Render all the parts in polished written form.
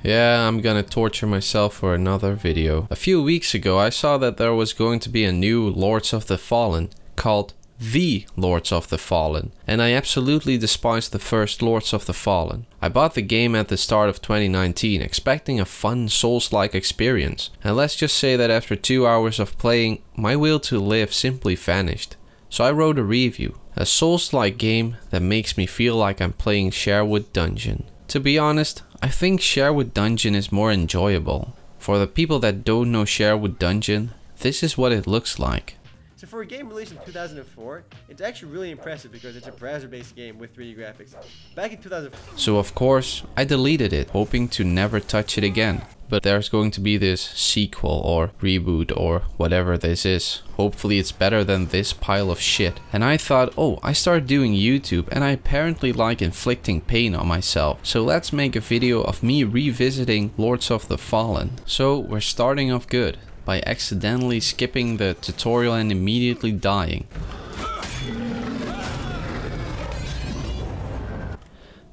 Yeah, I'm gonna torture myself for another video. A few weeks ago I saw that there was going to be a new Lords of the Fallen called The Lords of the Fallen, and I absolutely despised the first Lords of the Fallen. I bought the game at the start of 2019 expecting a fun Souls-like experience, and let's just say that after 2 hours of playing, my will to live simply vanished. So I wrote a review, a Souls-like game that makes me feel like I'm playing Sherwood Dungeon. To be honest, I think Sherwood Dungeon is more enjoyable. For the people that don't know Sherwood Dungeon, this is what it looks like. So for a game released in 2004, it's actually really impressive because it's a browser-based game with 3D graphics. Back in 2004... So of course, I deleted it, hoping to never touch it again. But there's going to be this sequel or reboot or whatever this is. Hopefully it's better than this pile of shit. And I thought, oh, I started doing YouTube and I apparently like inflicting pain on myself. So let's make a video of me revisiting Lords of the Fallen. So we're starting off good by accidentally skipping the tutorial and immediately dying.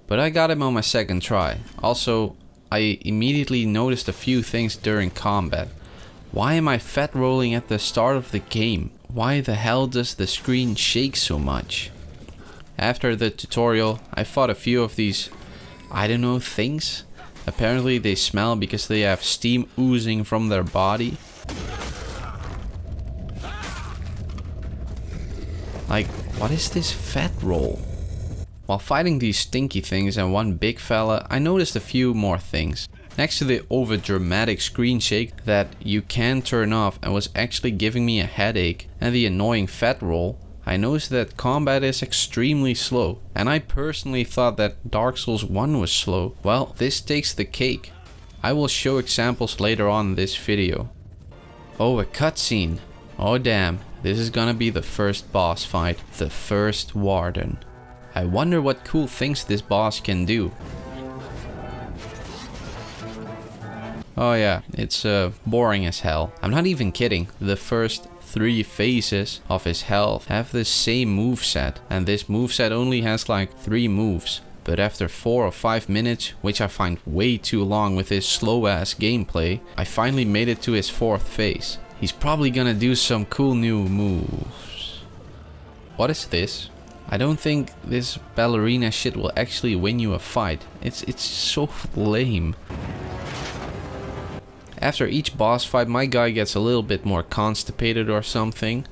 But I got him on my second try. Also, I immediately noticed a few things during combat. Why am I fat rolling at the start of the game? Why the hell does the screen shake so much? After the tutorial, I fought a few of these, I don't know, things. Apparently they smell because they have steam oozing from their body. Like, what is this fat roll? While fighting these stinky things and one big fella, I noticed a few more things. Next to the over dramatic screen shake that you can turn off and was actually giving me a headache, and the annoying fat roll, I noticed that combat is extremely slow. And I personally thought that Dark Souls 1 was slow. Well, this takes the cake. I will show examples later on in this video. Oh, a cutscene. Oh damn, this is gonna be the first boss fight, the first Warden. I wonder what cool things this boss can do. Oh yeah, it's boring as hell. I'm not even kidding. The first 3 phases of his health have the same moveset, and this moveset only has like 3 moves. But after 4 or 5 minutes, which I find way too long with his slow ass gameplay, I finally made it to his 4th phase. He's probably gonna do some cool new moves. What is this? I don't think this ballerina shit will actually win you a fight. It's so lame. After each boss fight, my guy gets a little bit more constipated or something.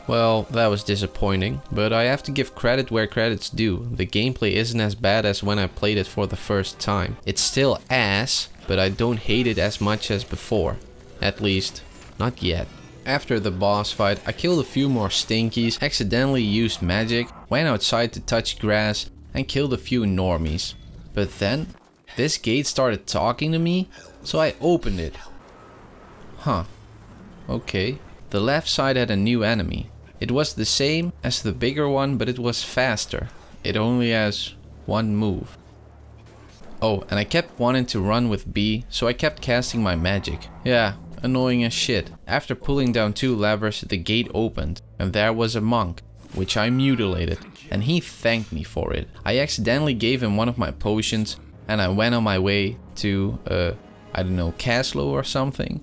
Well, that was disappointing, but I have to give credit where credit's due. The gameplay isn't as bad as when I played it for the first time. It's still ass, but I don't hate it as much as before. At least, not yet. After the boss fight, I killed a few more stinkies, accidentally used magic, went outside to touch grass, and killed a few normies. But then, this gate started talking to me, so I opened it. Huh. Okay. The left side had a new enemy. It was the same as the bigger one, but it was faster. It only has 1 move. Oh, and I kept wanting to run with B, so I kept casting my magic. Yeah, annoying as shit. After pulling down 2 levers, the gate opened, and there was a monk, which I mutilated, and he thanked me for it. I accidentally gave him one of my potions, and I went on my way to, I don't know, Caslo or something.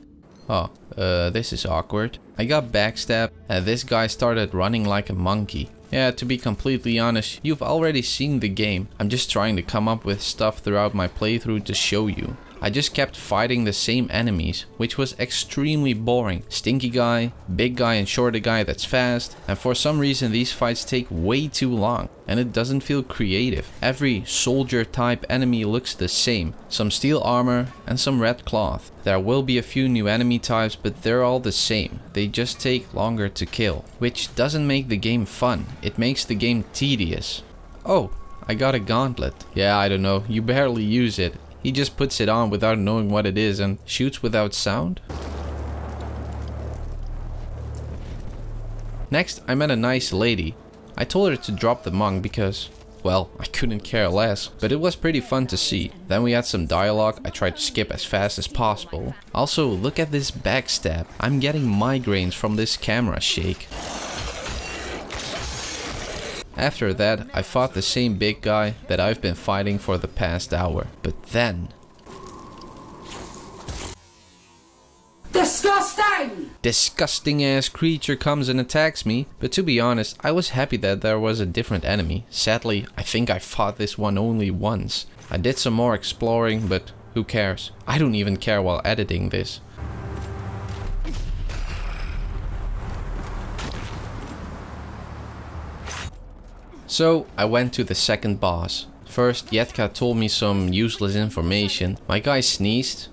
Oh, this is awkward. I got backstabbed, and this guy started running like a monkey. Yeah, to be completely honest, you've already seen the game. I'm just trying to come up with stuff throughout my playthrough to show you. I just kept fighting the same enemies, which was extremely boring. Stinky guy, big guy and shorter guy that's fast, and for some reason these fights take way too long, and it doesn't feel creative. Every soldier type enemy looks the same, some steel armor and some red cloth. There will be a few new enemy types, but they're all the same. They just take longer to kill, which doesn't make the game fun, it makes the game tedious. Oh, I got a gauntlet. Yeah, I don't know, you barely use it. He just puts it on without knowing what it is and shoots without sound. Next, I met a nice lady. I told her to drop the monk because, well, I couldn't care less, but it was pretty fun to see. Then we had some dialogue. I tried to skip as fast as possible. Also, look at this backstab. I'm getting migraines from this camera shake. After that, I fought the same big guy that I've been fighting for the past hour. But then... Disgusting! Disgusting ass creature comes and attacks me. But to be honest, I was happy that there was a different enemy. Sadly, I think I fought this one only once. I did some more exploring, but who cares? I don't even care while editing this. So, I went to the second boss. First, Yetka told me some useless information. My guy sneezed.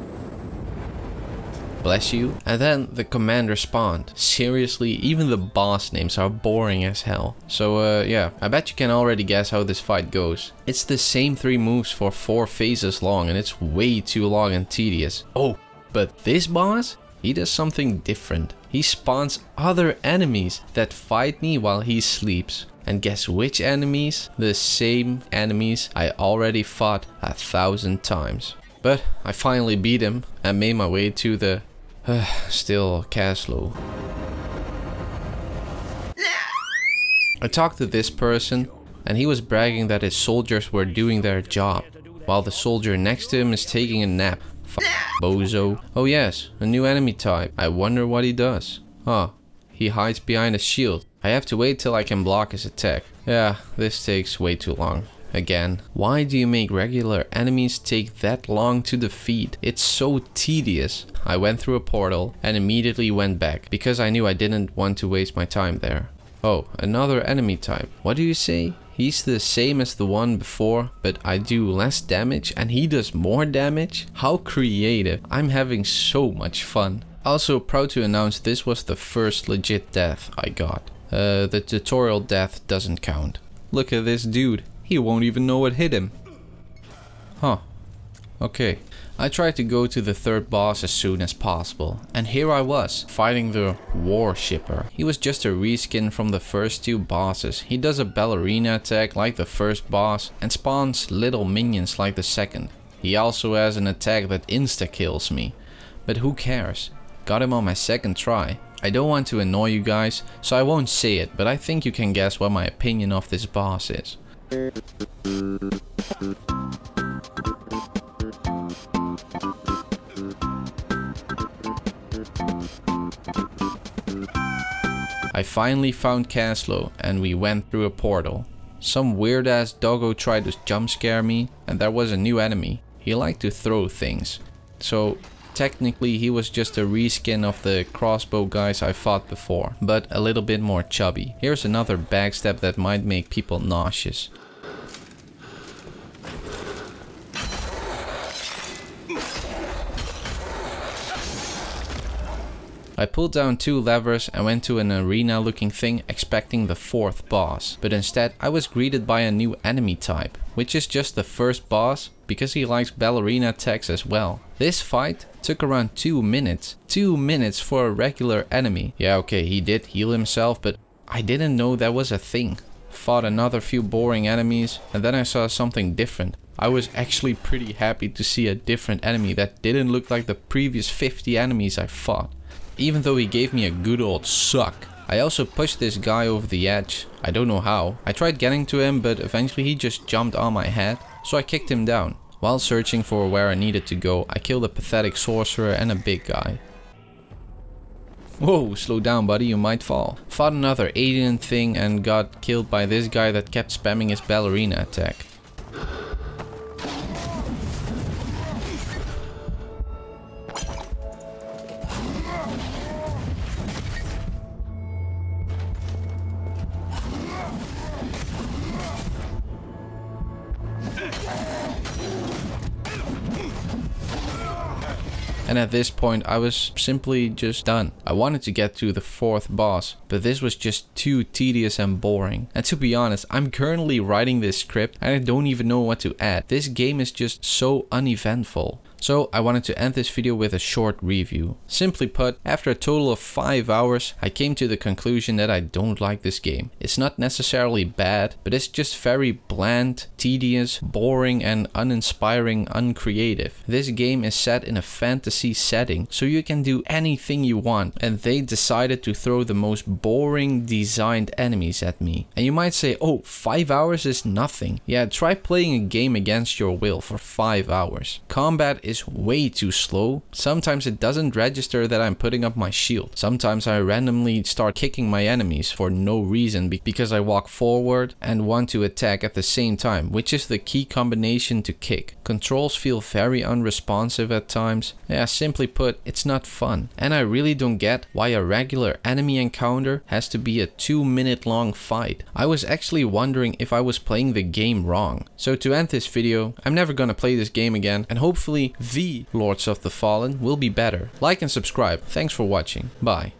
Bless you. And then the commander spawned. Seriously, even the boss names are boring as hell. So yeah, I bet you can already guess how this fight goes. It's the same 3 moves for 4 phases long, and it's way too long and tedious. Oh, but this boss? He does something different. He spawns other enemies that fight me while he sleeps. And guess which enemies? The same enemies I already fought 1,000 times. But I finally beat him and made my way to the still castle. I talked to this person and he was bragging that his soldiers were doing their job while the soldier next to him is taking a nap. Bozo. Oh yes, a new enemy type. I wonder what he does. Huh, he hides behind a shield. I have to wait till I can block his attack. Yeah, this takes way too long. Again, why do you make regular enemies take that long to defeat? It's so tedious. I went through a portal and immediately went back because I knew I didn't want to waste my time there. Oh, another enemy type. What do you say? He's the same as the one before, but I do less damage and he does more damage? How creative. I'm having so much fun. Also proud to announce this was the first legit death I got. The tutorial death doesn't count. Look at this dude. He won't even know what hit him. Huh. Okay. I tried to go to the third boss as soon as possible. And here I was, fighting the Warshipper. He was just a reskin from the first 2 bosses. He does a ballerina attack like the first boss and spawns little minions like the second. He also has an attack that insta-kills me. But who cares? Got him on my second try. I don't want to annoy you guys, so I won't say it, but I think you can guess what my opinion of this boss is. I finally found Caslo and we went through a portal. Some weird ass doggo tried to jump scare me and there was a new enemy. He liked to throw things. So technically he was just a reskin of the crossbow guys I fought before, but a little bit more chubby. Here's another backstab that might make people nauseous. I pulled down 2 levers and went to an arena looking thing expecting the 4th boss, but instead I was greeted by a new enemy type, which is just the first boss because he likes ballerina attacks as well. This fight took around 2 minutes. 2 minutes for a regular enemy. Yeah, okay, he did heal himself, but I didn't know that was a thing. Fought another few boring enemies and then I saw something different. I was actually pretty happy to see a different enemy that didn't look like the previous 50 enemies I fought. Even though he gave me a good old suck. I also pushed this guy over the edge. I don't know how. I tried getting to him, but eventually he just jumped on my head, so I kicked him down. While searching for where I needed to go, I killed a pathetic sorcerer and a big guy. Whoa, slow down buddy, you might fall. Fought another alien thing and got killed by this guy that kept spamming his ballerina attack. And at this point I was simply just done. I wanted to get to the 4th boss, but this was just too tedious and boring. And to be honest, I'm currently writing this script and I don't even know what to add. This game is just so uneventful. So I wanted to end this video with a short review. Simply put, after a total of 5 hours, I came to the conclusion that I don't like this game. It's not necessarily bad, but it's just very bland, tedious, boring and uninspiring, uncreative. This game is set in a fantasy setting, so you can do anything you want, and they decided to throw the most boring designed enemies at me. And you might say, oh, 5 hours is nothing. Yeah, try playing a game against your will for 5 hours. Combat is way too slow. Sometimes it doesn't register that I'm putting up my shield. Sometimes I randomly start kicking my enemies for no reason because I walk forward and want to attack at the same time, which is the key combination to kick. Controls feel very unresponsive at times. Yeah, simply put, it's not fun. And I really don't get why a regular enemy encounter has to be a 2-minute long fight. I was actually wondering if I was playing the game wrong. So to end this video, I'm never gonna play this game again, and hopefully the Lords of the Fallen will be better. Like and subscribe. Thanks for watching. Bye.